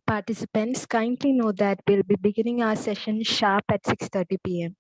Participants, kindly know that we'll be beginning our session sharp at 6:30 p.m.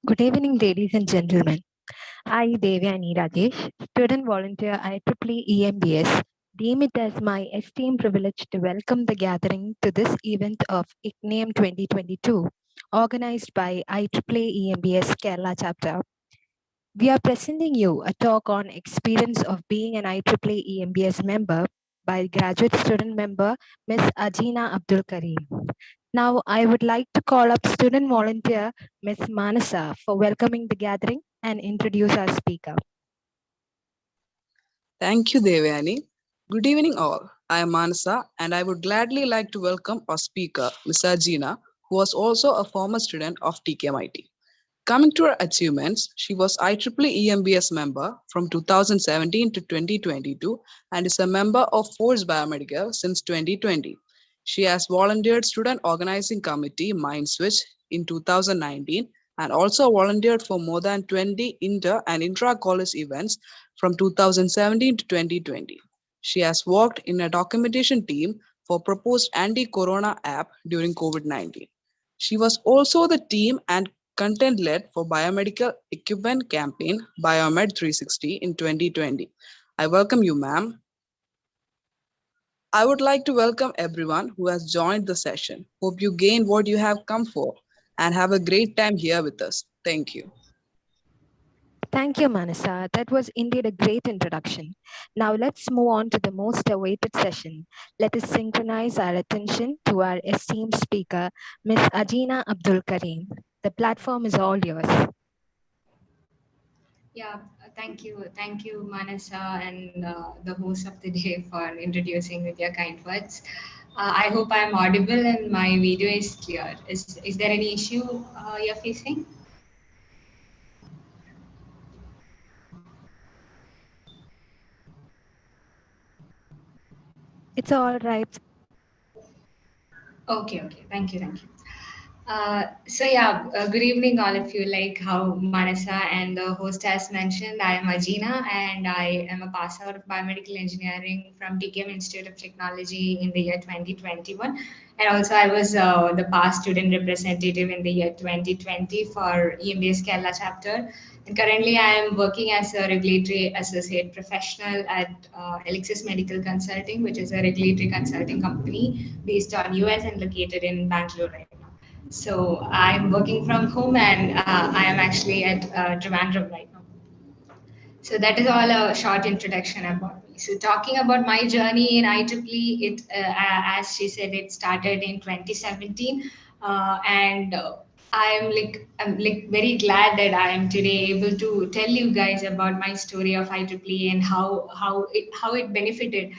Good evening, ladies and gentlemen. I, Devyani Rajesh, student volunteer at IEEE EMBS, deem it as my esteemed privilege to welcome the gathering to this event of Ignium 2022, organized by IEEE EMBS Kerala chapter. We are presenting you a talk on experience of being an IEEE EMBS member by graduate student member Ms. Ajina Abdul Kareem. Now, I would like to call up student volunteer Ms. Manasa for welcoming the gathering and introduce our speaker. Thank you, Devyani. Good evening, all. I am Manasa, and I would gladly like to welcome our speaker, Ms. Ajina, who was also a former student of TKMIT. Coming to her achievements, she was IEEE EMBS member from 2017 to 2022 and is a member of Force Biomedical since 2020. She has volunteered Student Organizing Committee MindSwitch in 2019 and also volunteered for more than 20 inter and intra-college events from 2017 to 2020. She has worked in a documentation team for proposed anti-corona app during COVID-19. She was also the team and content led for biomedical equipment campaign Biomed 360 in 2020. I welcome you, ma'am. I would like to welcome everyone who has joined the session. Hope you gain what you have come for and have a great time here with us. Thank you. Thank you, Manasa. That was indeed a great introduction. Now let's move on to the most awaited session. Let us synchronize our attention to our esteemed speaker, Ms. Ajina Abdul Kareem. The platform is all yours. Yeah, thank you, Manasa, and the host of the day for introducing with your kind words. I hope I'm audible and my video is clear. Is there any issue you're facing? It's all right. Okay. Thank you. Good evening, all of you. Like how Manasa and the host has mentioned, I am Ajina and I am a pass out of biomedical engineering from TKM Institute of Technology in the year 2021. And also, I was the past student representative in the year 2020 for EMBS Kerala chapter. And currently, I am working as a regulatory associate professional at Elixis Medical Consulting, which is a regulatory consulting company based on US and located in Bangalore right now. So I'm working from home and I am actually at Trivandrum right now. So that is all a short introduction about me. So talking about my journey in IEEE, as she said, it started in 2017, and I'm very glad that I am today able to tell you guys about my story of IEEE and how it benefited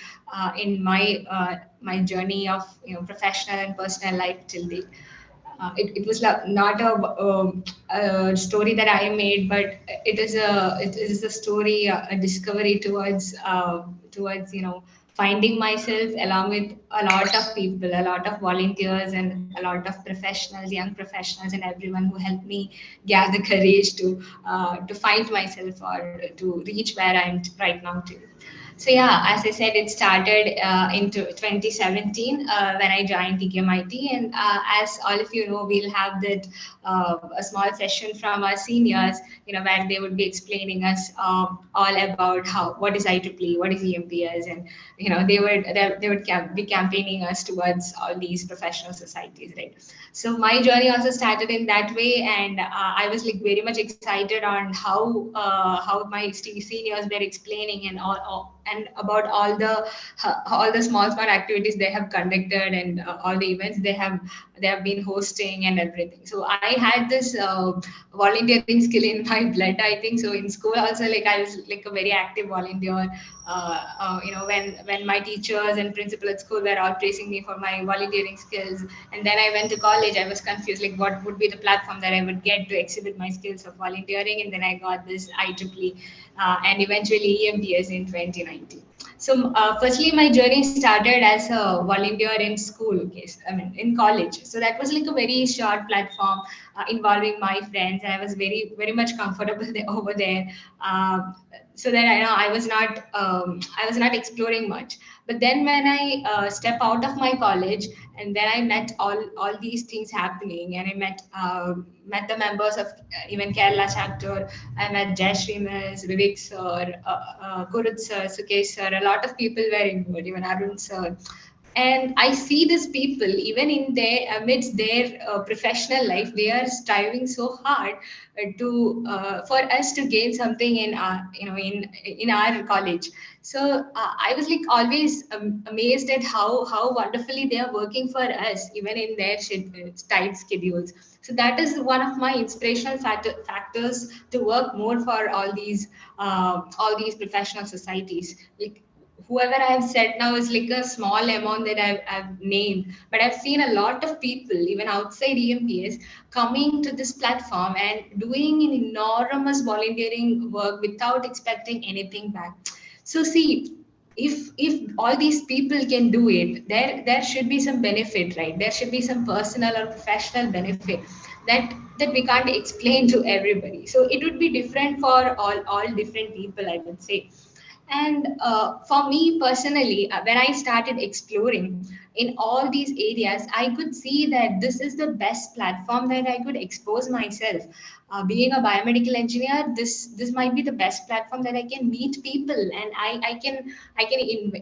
in my journey of professional and personal life till date. It was not a story that I made, but it is a story, a discovery towards finding myself along with a lot of people, a lot of volunteers, and a lot of professionals, young professionals, and everyone who helped me gather courage to find myself or to reach where I'm right now too. So yeah, as I said, it started into 2017 when I joined TKMIT, and as all of you know, we'll have that a small session from our seniors, where they would be explaining us all about what is IEEE, what is EMBS, and they would be campaigning us towards all these professional societies, right? So my journey also started in that way, and I was like very much excited on how my seniors were explaining and and about all the small activities they have conducted, and all the events they have been hosting and everything. So I had this volunteering skill in my blood, I think. So in school also, like I was like a very active volunteer. When my teachers and principal at school were all praising me for my volunteering skills, and then I went to college, I was confused like what would be the platform that I would get to exhibit my skills of volunteering, and then I got this IEEE and eventually EMBS in 2019. So, firstly, my journey started as a volunteer in school, okay, in college. So that was like a very short platform involving my friends, and I was very much comfortable there, over there. So that I was not exploring much. But then when I step out of my college, and then I met all these things happening, and I met the members of even Kerala chapter. I met Jayashree Miss, Vivek sir, Kurut sir, Sukesh sir. A lot of people were involved, even Arun sir. And I see these people, even in their amidst their professional life, they are striving so hard for us to gain something in our, in our college. So I was like always amazed at how wonderfully they are working for us, even in their tight schedules. So that is one of my inspirational factors to work more for all these professional societies. Like whoever I have said now is like a small amount that I've named, but I've seen a lot of people, even outside EMBS, coming to this platform and doing an enormous volunteering work without expecting anything back. So see, if all these people can do it, there should be some benefit, right? There should be some personal or professional benefit that we can't explain to everybody. So it would be different for all different people, I would say. And for me personally, when I started exploring in all these areas, I could see that this is the best platform that I could expose myself. Being a biomedical engineer, this might be the best platform that I can meet people, and I can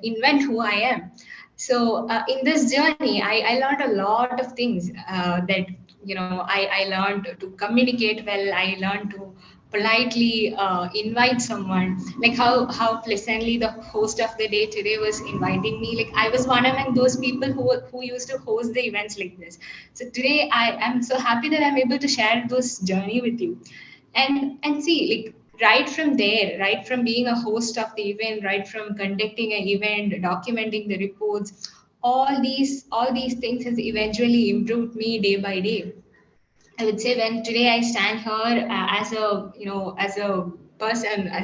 invent who I am. So in this journey, I learned a lot of things that I learned to communicate well. I learned to politely invite someone, like how pleasantly the host of the day today was inviting me. Like I was one among those people who used to host the events like this. So today I am so happy that I'm able to share this journey with you. And see, like right from there, right from being a host of the event, right from conducting an event, documenting the reports, all these things has eventually improved me day by day. I would say when today I stand here as a as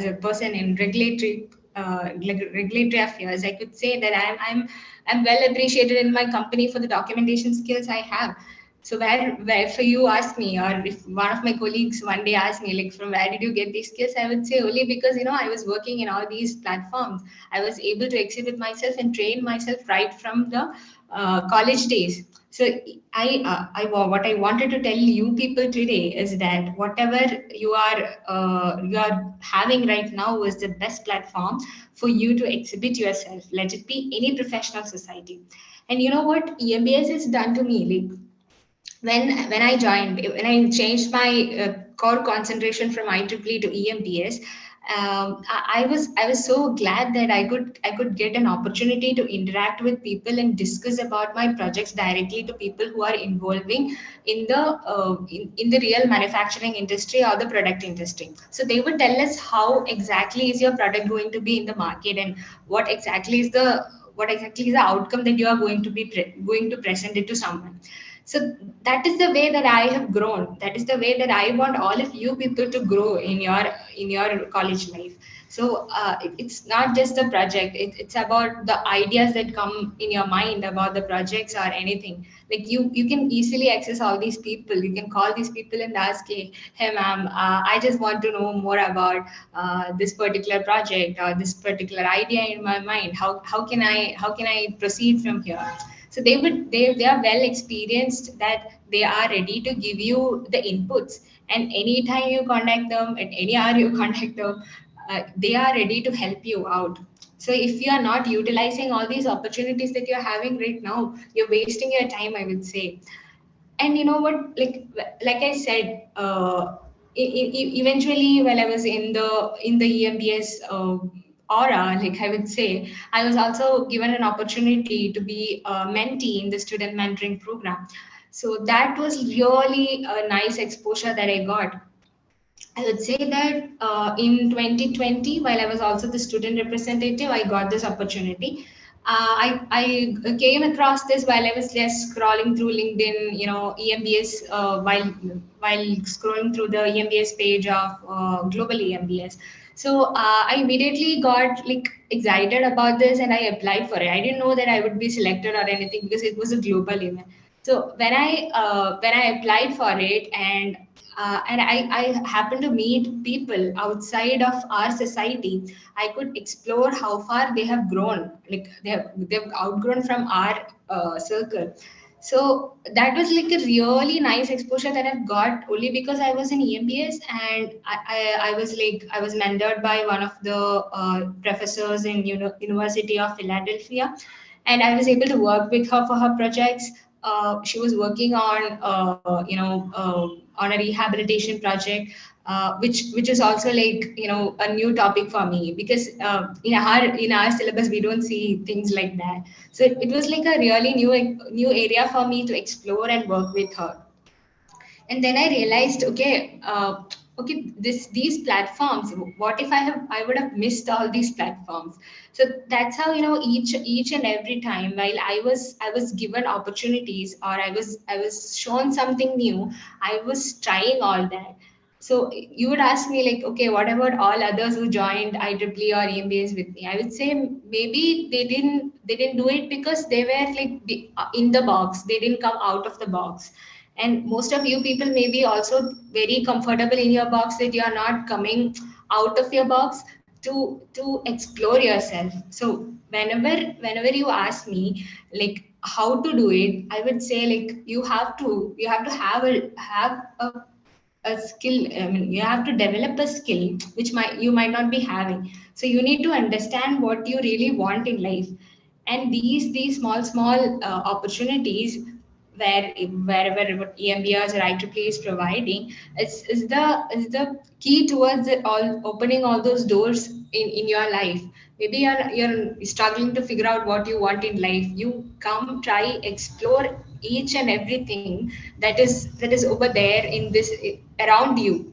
a person in regulatory affairs, I could say that I'm well appreciated in my company for the documentation skills I have. So where for you ask me, or if one of my colleagues one day asked me, like, from where did you get these skills? I would say only because I was working in all these platforms. I was able to exhibit myself and train myself right from the college days. So what I wanted to tell you people today is that whatever you are having right now is the best platform for you to exhibit yourself. Let it be any professional society. And you know what EMBS has done to me? Like when I changed my core concentration from IEEE to EMBS, I was so glad that I could get an opportunity to interact with people and discuss about my projects directly to people who are involving in the real manufacturing industry or the product industry. So they would tell us how exactly is your product going to be in the market, and what exactly is the outcome that you are going to be going to present it to someone. So that is the way that I have grown. That is the way that I want all of you people to grow in your college life. So it's not just the project. It's about the ideas that come in your mind about the projects or anything. Like you can easily access all these people. You can call these people and ask, hey ma'am, I just want to know more about this particular project or this particular idea in my mind. How can I proceed from here? So they are well experienced, that they are ready to give you the inputs, and anytime you contact them, at any hour you contact them, they are ready to help you out. So if you are not utilizing all these opportunities that you're having right now, you're wasting your time, I would say. And you know what, like I said, eventually while I was in the EMBS aura, like I would say, I was also given an opportunity to be a mentee in the student mentoring program. So that was really a nice exposure that I got. I would say that in 2020, while I was also the student representative, I got this opportunity. I came across this while I was just scrolling through LinkedIn, EMBS, while scrolling through the EMBS page of Global EMBS. So I immediately got like excited about this and I applied for it. I didn't know that I would be selected or anything because it was a global event. So when I applied for it and I happened to meet people outside of our society, I could explore how far they have grown. Like they've outgrown from our circle. So that was like a really nice exposure that I've got only because I was in EMBS and I was like I was mentored by one of the professors in University of Philadelphia, and I was able to work with her for her projects. She was working on on a rehabilitation project, which is also like a new topic for me because in our syllabus we don't see things like that. So it was like a really new area for me to explore and work with her. And then I realized, okay, these platforms, what if I would have missed all these platforms? So that's how each and every time while I was given opportunities or I was shown something new, I was trying all that. So you would ask me like, okay, what about all others who joined IEEE or EMBS with me? I would say maybe they didn't do it because they were like in the box. They didn't come out of the box. And most of you people may be also very comfortable in your box that you are not coming out of your box to explore yourself. So whenever you ask me like how to do it, I would say like you have to have a skill. I mean, you have to develop a skill which you might not be having. So you need to understand what you really want in life, and these small opportunities wherever what EMBS or IEEE is providing is the key towards it all, opening all those doors in your life. Maybe you're struggling to figure out what you want in life. You come, try, explore each and everything that is over there in this around you.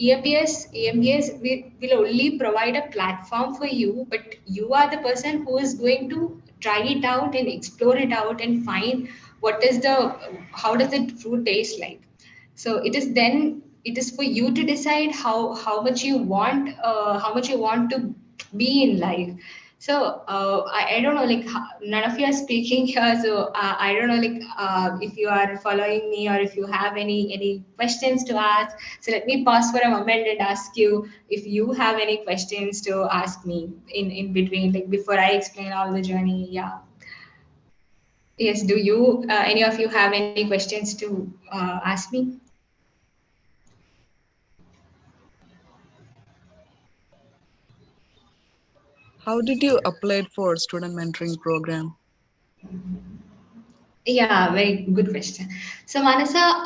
EMBS will only provide a platform for you, but you are the person who is going to try it out and explore it out and find what is the how does the fruit taste like. So it is for you to decide how much you want, to be in life. So I don't know, like none of you are speaking here, so I don't know, like if you are following me or if you have any questions to ask. So let me pause for a moment and ask you if you have any questions to ask me in between, like before I explain all the journey. Yeah. Yes. Do you any of you have any questions to ask me? How did you apply for student mentoring program? Yeah, very good question. So, Manasa,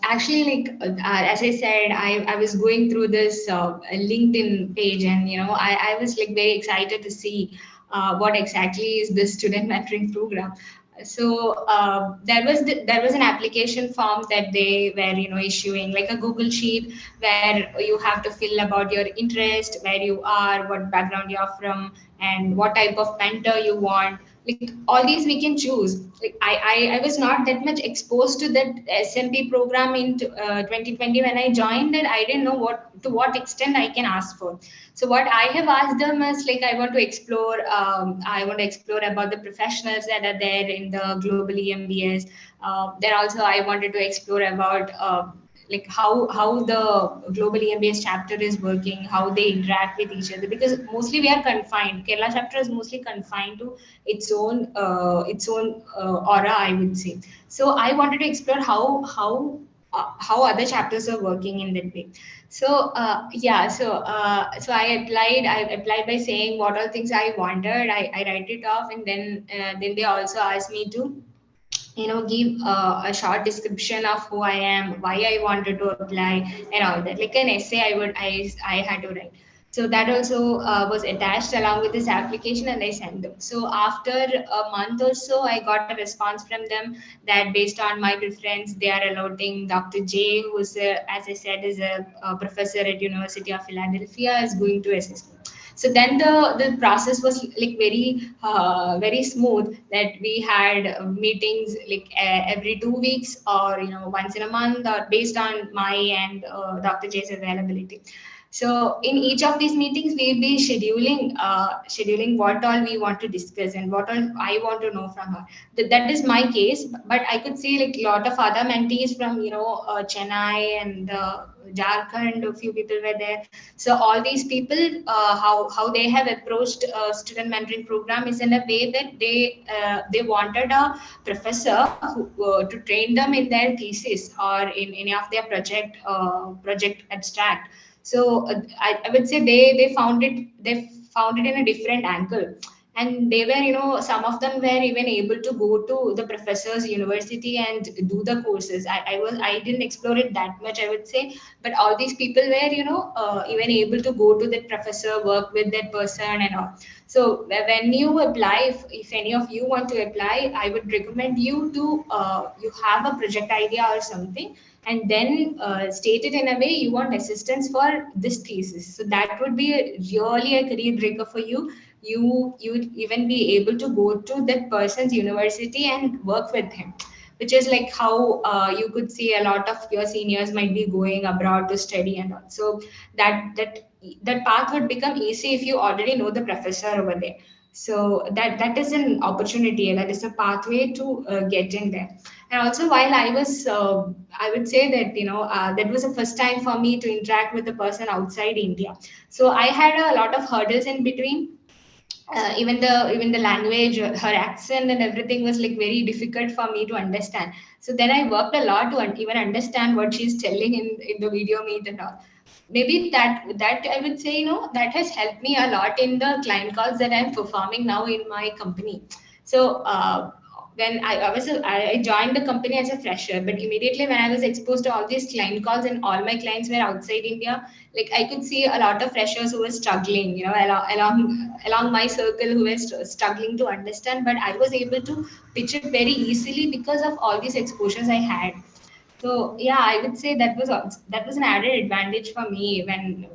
actually, like as I said, I was going through this LinkedIn page, and I was like very excited to see what exactly is this student mentoring program. So there was an application form that they were issuing, like a Google sheet where you have to fill about your interest, where you are, what background you are from, and what type of mentor you want. Like all these we can choose. Like I was not that much exposed to that SMP program in 2020 when I joined it. I didn't know what extent I can ask for. So what I have asked them is like I want to explore about the professionals that are there in the global EMBS. Then also I wanted to explore about like how the global EMBS chapter is working, how they interact with each other, because mostly we are confined. Kerala chapter is mostly confined to its own aura, I would say. So I wanted to explore how other chapters are working in that way. So yeah, so I applied by saying what all things I wanted. I write it off, and then they also asked me to give a short description of who I am, why I wanted to apply, and all that, like an essay I had to write. So that also was attached along with this application, and I sent them. So after a month or so, I got a response from them that based on my preference, they are allotting Dr. J, who is, as I said, is a professor at University of Philadelphia, is going to assist me. So then the process was like very smooth, that we had meetings like every 2 weeks, or once in a month, or based on my and Dr. J's availability. So in each of these meetings, we'll be scheduling what all we want to discuss and what all I want to know from her. That is my case, but I could see like a lot of other mentees from Chennai and Jharkhand. A few people were there. So all these people, how they have approached student mentoring program is in a way that they wanted a professor to train them in their thesis or in any of their project abstract. So I would say they found it in a different angle, and they were, some of them were even able to go to the professor's university and do the courses. I didn't explore it that much, I would say, but all these people were, even able to go to that professor, work with that person and all. So when you apply, if any of you want to apply, I would recommend you to you have a project idea or something, and then state it in a way you want assistance for this thesis. So that would be really a career breaker for you. You would even be able to go to that person's university and work with him, which is like how you could see a lot of your seniors might be going abroad to study and all. So that path would become easy if you already know the professor over there. So that is an opportunity, that is a pathway to get in there. And also, while I was I would say that that was the first time for me to interact with a person outside India. So I had a lot of hurdles in between. Even the language, her accent and everything was like very difficult for me to understand. So then I worked a lot to even understand what she's telling in the video meet and all. Maybe that I would say, that has helped me a lot in the client calls that I'm performing now in my company. So when I joined the company as a fresher, but immediately when I was exposed to all these client calls and all my clients were outside India, like I could see a lot of freshers who were struggling, along my circle, who were struggling to understand. But I was able to pitch it very easily because of all these exposures I had. So yeah, I would say that was an added advantage for me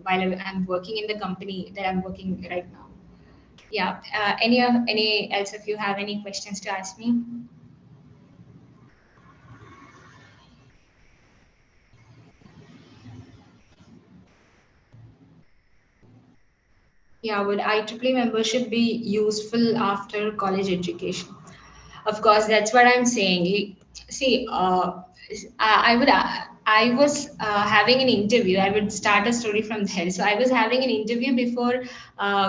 while I'm working in the company that I'm working right now. Yeah. Any else? If you have any questions to ask me. Yeah, would IEEE membership be useful after college education? Of course, that's what I'm saying. See, I would. I was having an interview. I would start a story from there. So I was having an interview before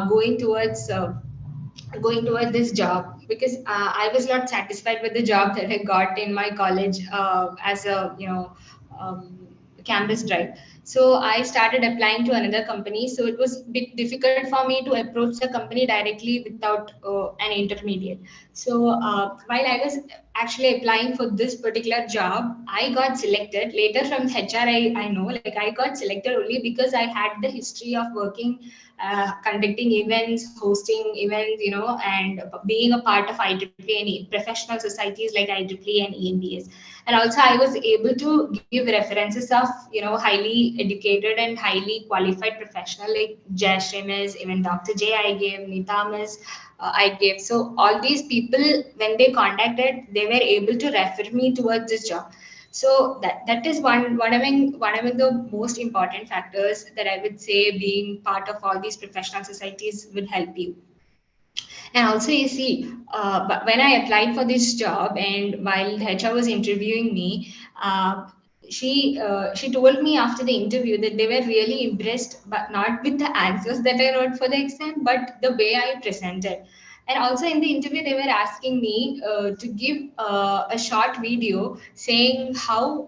going towards this job, because I was not satisfied with the job that I got in my college as a um, campus drive. So I started applying to another company. So it was a bit difficult for me to approach the company directly without an intermediate. So while I was actually applying for this particular job, I got selected. Later from HR, I know, like I got selected only because I had the history of working, conducting events, hosting events, and being a part of IEEE and professional societies like IEEE and EMBS. And also, I was able to give references of highly educated and highly qualified professional like Jashrim is, even Dr. J I gave, Nitam is, I gave. So all these people, when they contacted, they were able to refer me towards this job. So that is one among the most important factors that I would say being part of all these professional societies will help you. And also, you see, but when I applied for this job, and while HR was interviewing me, she told me after the interview that they were really impressed, but not with the answers that I wrote for the exam, but the way I presented. And also in the interview, they were asking me to give a short video saying how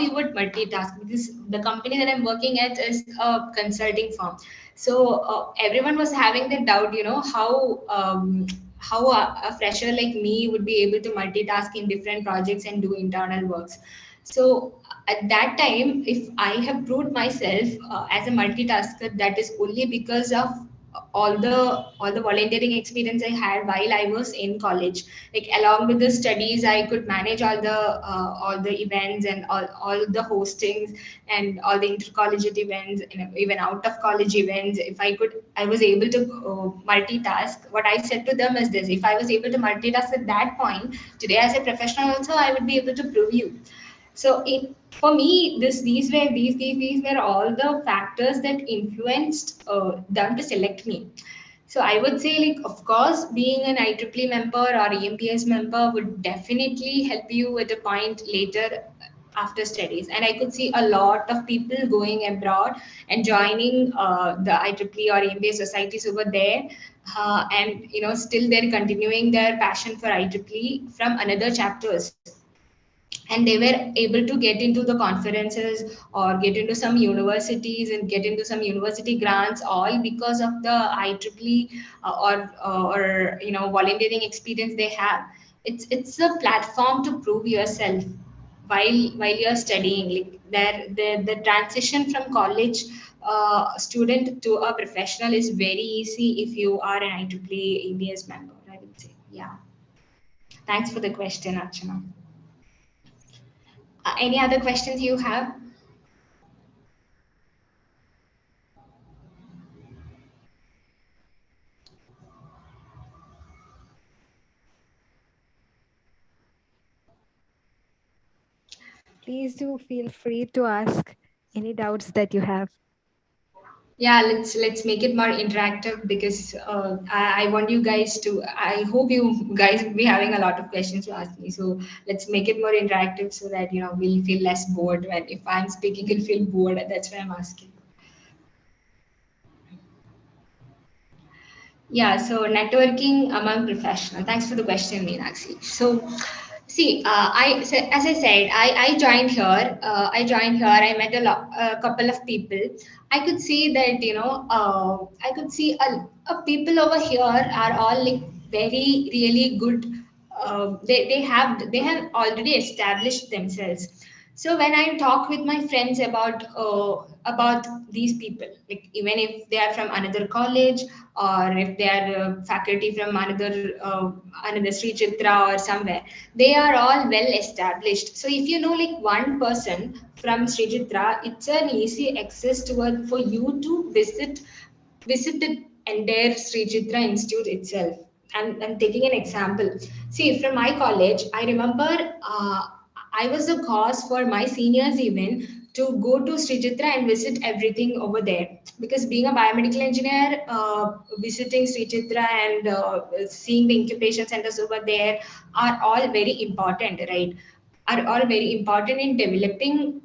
you would multitask, because the company that I'm working at is a consulting firm. So everyone was having the doubt, how a fresher like me would be able to multitask in different projects and do internal works. So at that time, if I have proved myself as a multitasker, that is only because of all the volunteering experience I had while I was in college. Like along with the studies, I could manage all the events and all the hostings and all the intercollegiate events and even out of college events. If I was able to multitask. What I said to them is this: if I was able to multitask at that point today as a professional, also I would be able to prove you. So for me, these were all the factors that influenced them to select me. So I would say, like, of course, being an IEEE member or EMBS member would definitely help you at a point later after studies. And I could see a lot of people going abroad and joining the IEEE or EMBS societies over there. And still they're continuing their passion for IEEE from another chapters, and they were able to get into the conferences or get into some universities and get into some university grants, all because of the IEEE or volunteering experience they have. It's a platform to prove yourself while you're studying. Like the transition from college student to a professional is very easy if you are an IEEE EBS member, I would say. Yeah. Thanks for the question, Archana. Any other questions you have? Please do feel free to ask any doubts that you have. Yeah, let's make it more interactive, because I want you guys to. I hope you guys will be having a lot of questions to ask me. So let's make it more interactive so that we'll feel less bored when if I'm speaking, you'll feel bored. That's why I'm asking. Yeah, so networking among professionals. Thanks for the question, Meenakshi. So, see, as I said, I joined here. I joined here. I met a couple of people. I could see that I could see a people over here are all like very really good. They have already established themselves. So when I talk with my friends about these people, like even if they are from another college, or if they are faculty from another Sri Chitra or somewhere, they are all well established. So if you know like one person from Sri Chitra, it's an easy access for you to visit the entire Sri Chitra Institute itself. I'm taking an example. See, from my college, I remember I was the cause for my seniors even to go to Sri Chitra and visit everything over there. Because being a biomedical engineer, visiting Sri Chitra and seeing the incubation centers over there are all very important, right? Are all very important in developing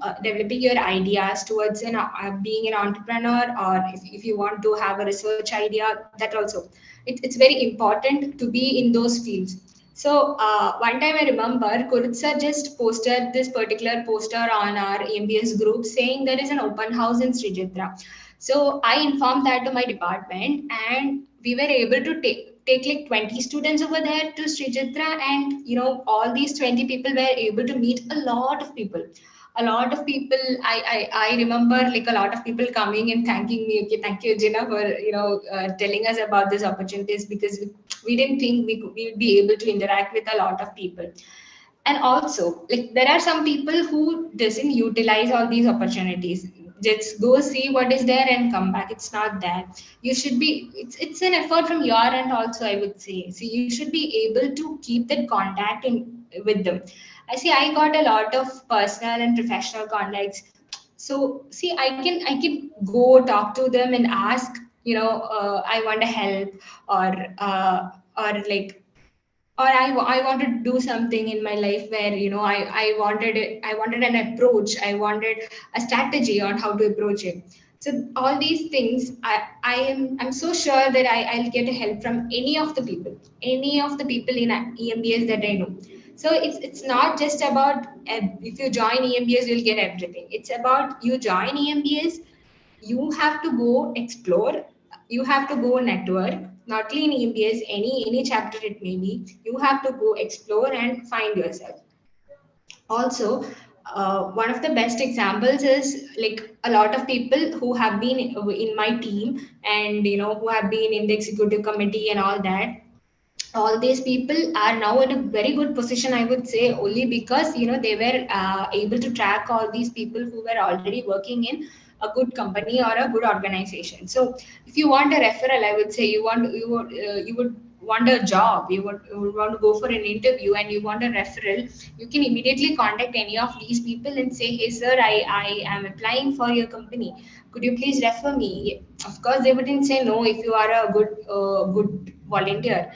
your ideas towards being an entrepreneur, or if you want to have a research idea, that also it's very important to be in those fields. So one time I remember Kurutsa just posted this particular poster on our EMBS group saying there is an open house in Sri Chitra. So I informed that to my department, and we were able to take like 20 students over there to Sri Chitra, and all these 20 people were able to meet a lot of people. A lot of people, I remember like a lot of people coming and thanking me. Okay, thank you, Gina, for telling us about these opportunities, because we didn't think we would be able to interact with a lot of people. And also, like, there are some people who doesn't utilize all these opportunities, just go see what is there and come back. It's not that you should be, it's an effort from your end also, I would say. So you should be able to keep that contact with them. I see I got a lot of personal and professional contacts. So see, I can go talk to them and ask, I want to help, or like, or I wanted to do something in my life where I wanted an approach, I wanted a strategy on how to approach it. So all these things, I'm so sure that I'll get help from any of the people in EMBS that I know. So it's not just about if you join EMBS you'll get everything. It's about you join EMBS, you have to go explore, you have to go network, not only in EMBS, any chapter it may be, you have to go explore and find yourself. Also, one of the best examples is like a lot of people who have been in my team, and who have been in the executive committee and all that. All these people are now in a very good position, I would say, only because they were able to track all these people who were already working in a good company or a good organization. So if you want a referral, I would say you would want a job, you want to go for an interview and you want a referral, you can immediately contact any of these people and say, hey sir, I am applying for your company, could you please refer me? Of course they wouldn't say no if you are a good volunteer,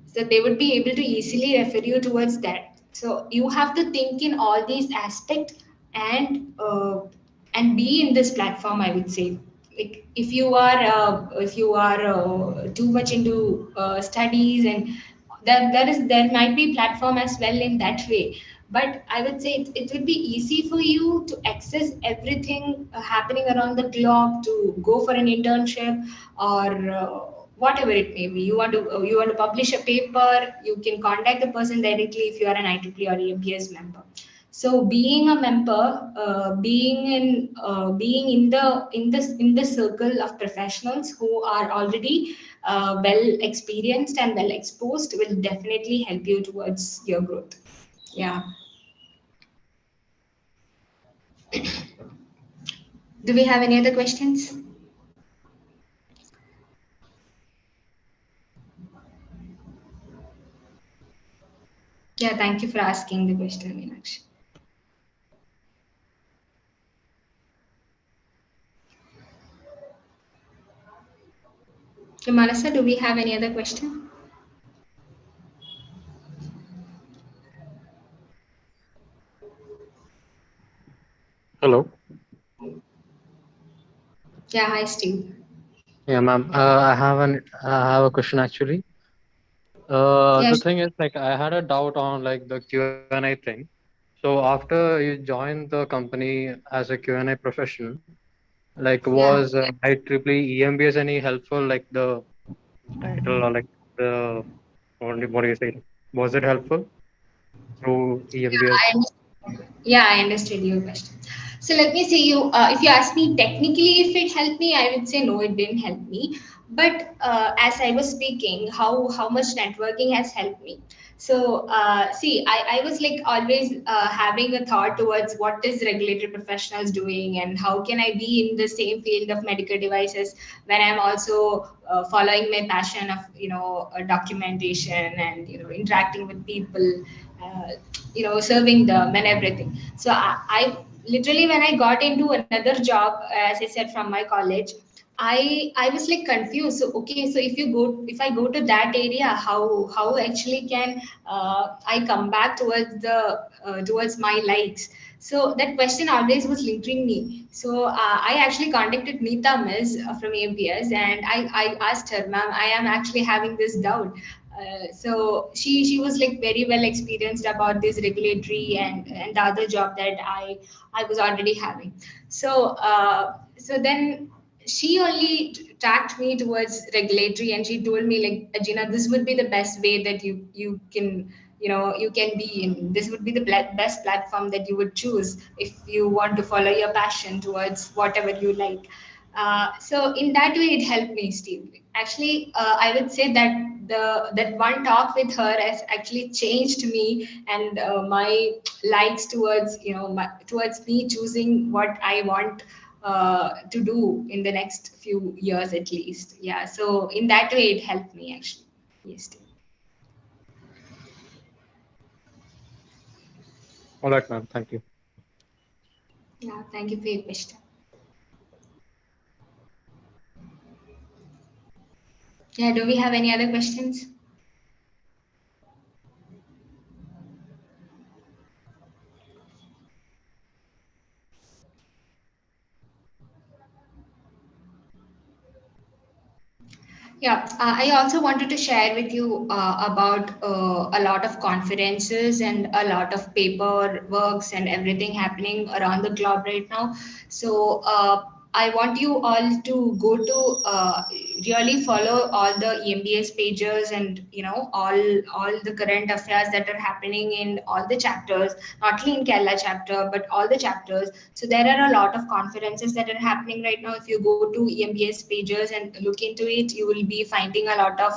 so they would be able to easily refer you towards that. So you have to think in all these aspects, and be in this platform, I would say. Like if you are too much into studies, and there might be platform as well in that way, but I would say it would be easy for you to access everything happening around the globe, to go for an internship, or whatever it may be. You want to publish a paper, you can contact the person directly if you are an IEEE or EMBS member. So being a member, being in the circle of professionals who are already well experienced and well exposed will definitely help you towards your growth. Yeah. Do we have any other questions? Yeah, thank you for asking the question, Meenakshi. So, Manasa, do we have any other question? Hello. Yeah, hi, Steve. Yeah, ma'am. I have a question actually. Yeah, The thing is, like, I had a doubt on like the Q&A thing. So after you joined the company as a Q&A professional, like, yeah. was IEEE EMBS any helpful? Like the title or like the what do you say? Was it helpful through EMBS? Yeah, I understood your question. So let me say you, if you ask me technically if it helped me, I would say no, it didn't help me. But as I was speaking, how much networking has helped me. So see, I was like always having a thought towards what is regulatory professionals doing and how can I be in the same field of medical devices when I'm also following my passion of documentation and interacting with people. Uh, serving them and everything. So I literally, when I got into another job, as I said, from my college, I was like confused. So okay, so if I go to that area, how actually can I come back towards the towards my likes? So that question always was lingering me. So I actually contacted Neeta Miss from EMBS, and I asked her, ma'am, I am actually having this doubt. So she was like very well experienced about this regulatory and the other job that I was already having. So so then she only tracked me towards regulatory, and she told me like, Ajina, this would be the best way that you can you can be in. This would be the best platform that you would choose if you want to follow your passion towards whatever you like. So in that way, it helped me, Steve. Actually, I would say that that one talk with her has actually changed me and my likes towards towards me choosing what I want to do in the next few years at least. Yeah. So in that way, it helped me actually. Yes, Steve. All right, ma'am. Thank you. Yeah. Thank you for your question. Yeah. Do we have any other questions? Yeah, I also wanted to share with you about a lot of conferences and a lot of paper works and everything happening around the globe right now. So I want you all to go to really follow all the EMBS pages and all the current affairs that are happening in all the chapters, not only in Kerala chapter but all the chapters. So there are a lot of conferences that are happening right now. If you go to EMBS pages and look into it, you will be finding a lot of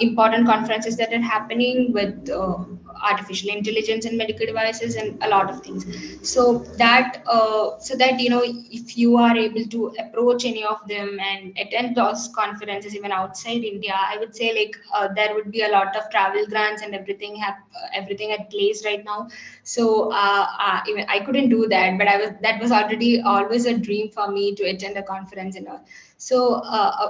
important conferences that are happening with artificial intelligence and medical devices and a lot of things. So that if you are able to approach any of them and attend those conferences even outside India, I would say like there would be a lot of travel grants and everything at place right now. So even I couldn't do that, but that was already always a dream for me to attend a conference and all. So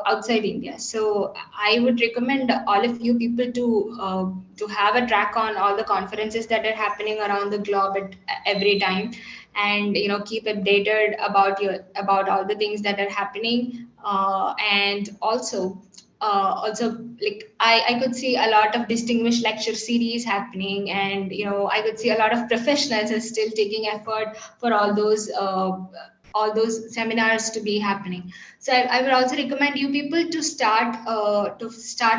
outside India. So I would recommend all of you people to have a track on all the conferences that are happening around the globe at every time, and keep updated about all the things that are happening, and also like I could see a lot of distinguished lecture series happening, and I could see a lot of professionals are still taking effort for all those seminars to be happening. So I would also recommend you people to start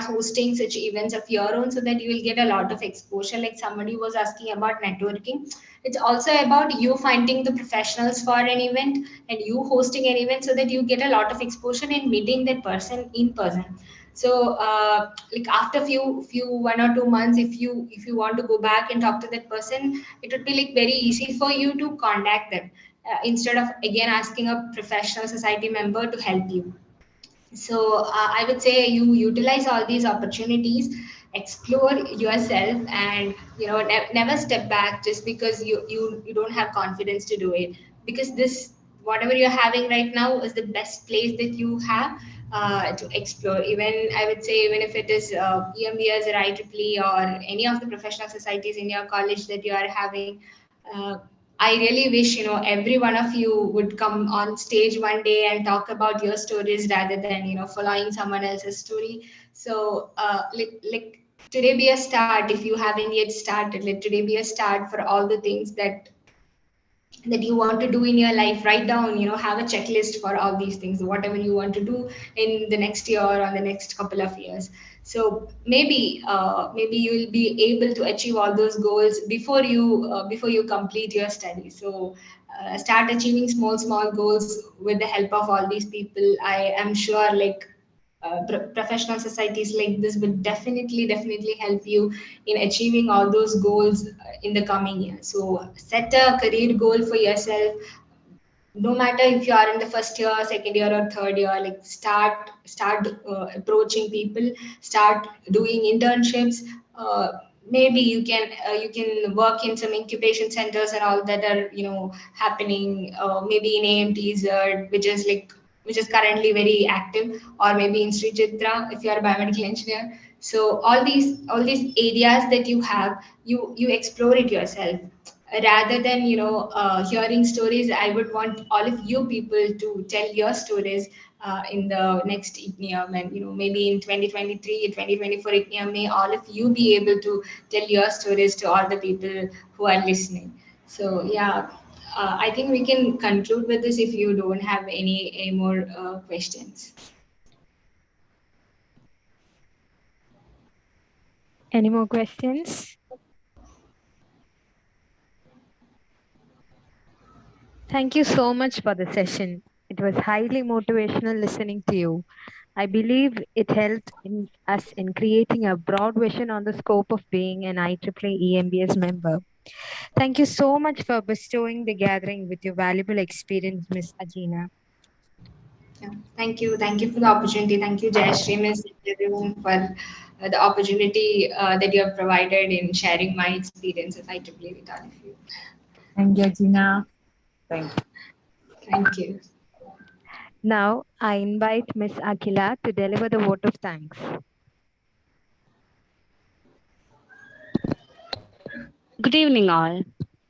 hosting such events of your own, so that you will get a lot of exposure. Like somebody was asking about networking, it's also about you finding the professionals for an event and you hosting an event, so that you get a lot of exposure in meeting that person in person. So like after few 1 or 2 months, if you want to go back and talk to that person, it would be like very easy for you to contact them, instead of again asking a professional society member to help you. So I would say you utilize all these opportunities, explore yourself, and never step back just because you don't have confidence to do it. Because this, whatever you're having right now, is the best place that you have to explore. Even I would say, even if it is EMBS or IEEE or any of the professional societies in your college that you are having, uh, I really wish every one of you would come on stage one day and talk about your stories rather than following someone else's story. So like today be a start. If you haven't yet started, let today be a start for all the things that you want to do in your life. Write down, have a checklist for all these things, whatever you want to do in the next year or the next couple of years. So maybe you will be able to achieve all those goals before you complete your study. So start achieving small goals with the help of all these people. I am sure like professional societies like this will definitely help you in achieving all those goals in the coming year. So set a career goal for yourself. No matter if you are in the first year, second year, or third year, like start approaching people, start doing internships. Maybe you can work in some incubation centers and all that are happening, maybe in AMTs, which is currently very active, or maybe in Sri Chitra if you are a biomedical engineer. So all these areas that you have, you explore it yourself, rather than hearing stories. I would want all of you people to tell your stories in the next Ignium, and maybe in 2023, 2024 Ignium, may all of you be able to tell your stories to all the people who are listening. So yeah, I think we can conclude with this if you don't have any more questions. Any more questions? Thank you so much for the session. It was highly motivational listening to you. I believe it helped us in creating a broad vision on the scope of being an IEEE EMBS member. Thank you so much for bestowing the gathering with your valuable experience, Ms. Ajina. Yeah. Thank you for the opportunity. Thank you, Jayashree, Miss, everyone, for the opportunity that you have provided in sharing my experience of IEEE with all of you. Thank you, Gina. Thank you. Thank you. Now, I invite Ms. Akhila to deliver the vote of thanks. Good evening, all.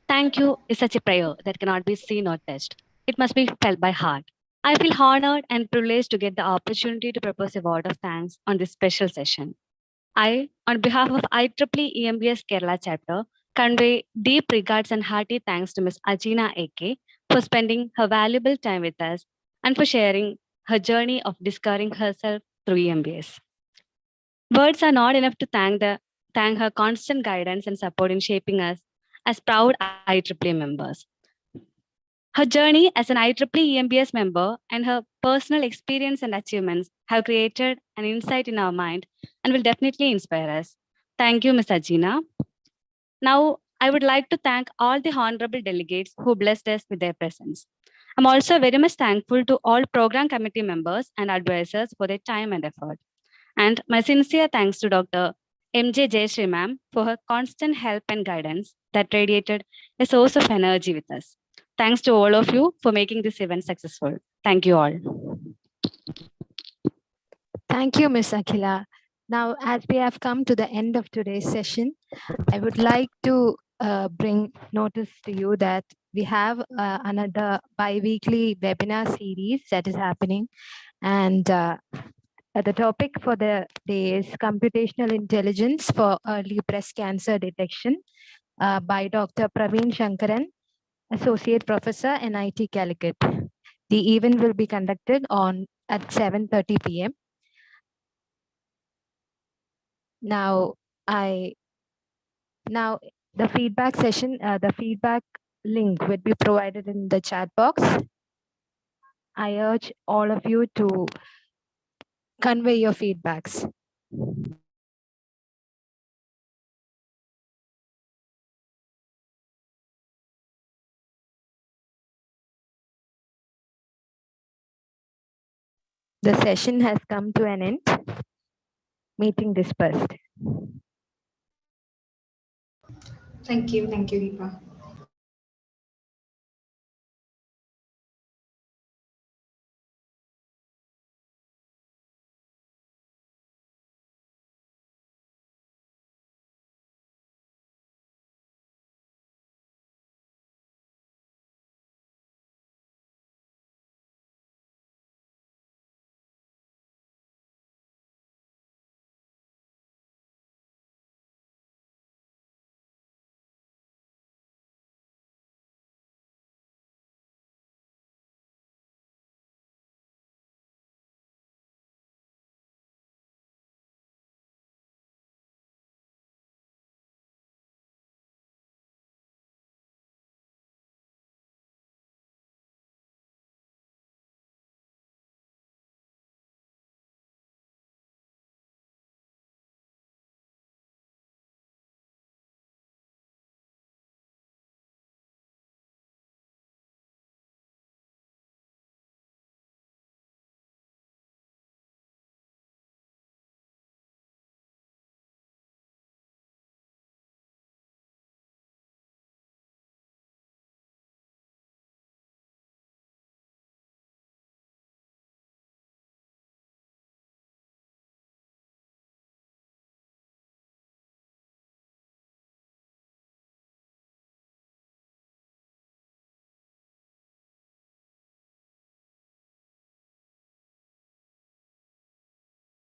Thank you is such a prayer that cannot be seen or touched. It must be felt by heart. I feel honored and privileged to get the opportunity to propose a word of thanks on this special session. I, on behalf of IEEE EMBS Kerala chapter, convey deep regards and hearty thanks to Ms. Ajina AK for spending her valuable time with us and for sharing her journey of discovering herself through EMBS. Words are not enough to thank her constant guidance and support in shaping us as proud IEEE members. Her journey as an IEEE EMBS member and her personal experience and achievements have created an insight in our mind and will definitely inspire us. Thank you, Ms. Ajina. Now, I would like to thank all the honorable delegates who blessed us with their presence. I'm also very much thankful to all program committee members and advisors for their time and effort. And my sincere thanks to Dr. M.J. Jayashree ma'am for her constant help and guidance that radiated a source of energy with us. Thanks to all of you for making this event successful. Thank you all. Thank you, Ms. Akhila. Now, as we have come to the end of today's session, I would like to bring notice to you that we have another bi-weekly webinar series that is happening. And the topic for the day is Computational Intelligence for Early Breast Cancer Detection by Dr. Praveen Shankaran, Associate Professor, NIT Calicut. The event will be conducted at 7:30 p.m. Now, the feedback session, the feedback link will be provided in the chat box. I urge all of you to convey your feedbacks. The session has come to an end. Meeting dispersed. Thank you, Deepa.